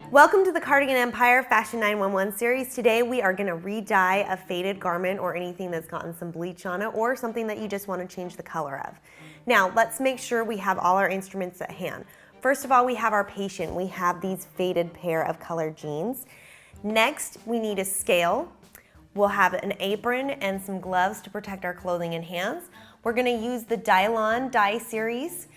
Welcome to the Cardigan Empire Fashion 911 series. Today we are going to re-dye a faded garment or anything that's gotten some bleach on it or something that you just want to change the color of. Now let's make sure we have all our instruments at hand. First of all, we have our patient. We have these faded pair of colored jeans. Next, we need a scale. We'll have an apron and some gloves to protect our clothing and hands. We're going to use the Dylon dye series,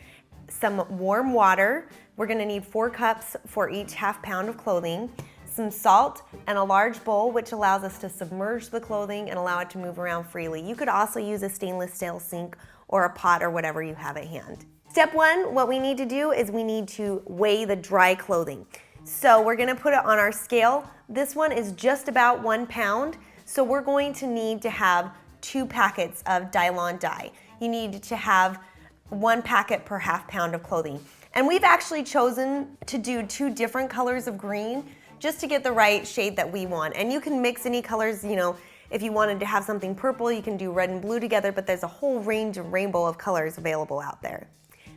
some warm water. We're going to need 4 cups for each half pound of clothing, some salt, and a large bowl which allows us to submerge the clothing and allow it to move around freely. You could also use a stainless steel sink or a pot or whatever you have at hand. Step 1, what we need to do is we need to weigh the dry clothing. So we're going to put it on our scale. This one is just about 1 pound, so we're going to need to have 2 packets of Dylon dye. You need to have 1 packet per half pound of clothing. And we've actually chosen to do 2 different colors of green just to get the right shade that we want. And you can mix any colors, if you wanted to have something purple, you can do red and blue together, but there's a whole range of rainbow of colors available out there.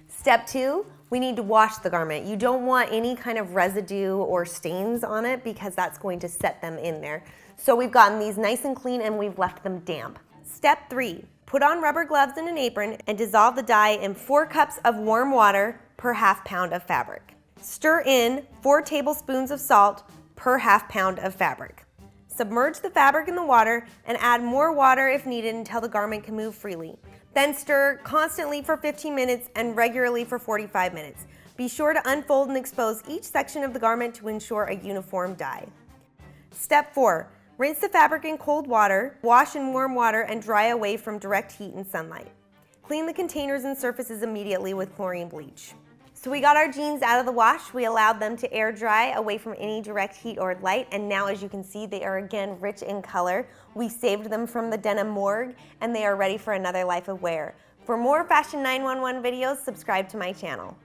Step 2, we need to wash the garment. You don't want any kind of residue or stains on it because that's going to set them in there. So we've gotten these nice and clean and we've left them damp. Step 3, put on rubber gloves and an apron and dissolve the dye in 4 cups of warm water per half pound of fabric. Stir in 4 tablespoons of salt per half pound of fabric. Submerge the fabric in the water and add more water if needed until the garment can move freely. Then stir constantly for 15 minutes and regularly for 45 minutes. Be sure to unfold and expose each section of the garment to ensure a uniform dye. Step 4. Rinse the fabric in cold water, wash in warm water, and dry away from direct heat and sunlight. Clean the containers and surfaces immediately with chlorine bleach. So we got our jeans out of the wash, we allowed them to air dry away from any direct heat or light, and now as you can see they are again rich in color. We saved them from the denim morgue and they are ready for another life of wear. For more Fashion 911 videos, subscribe to my channel.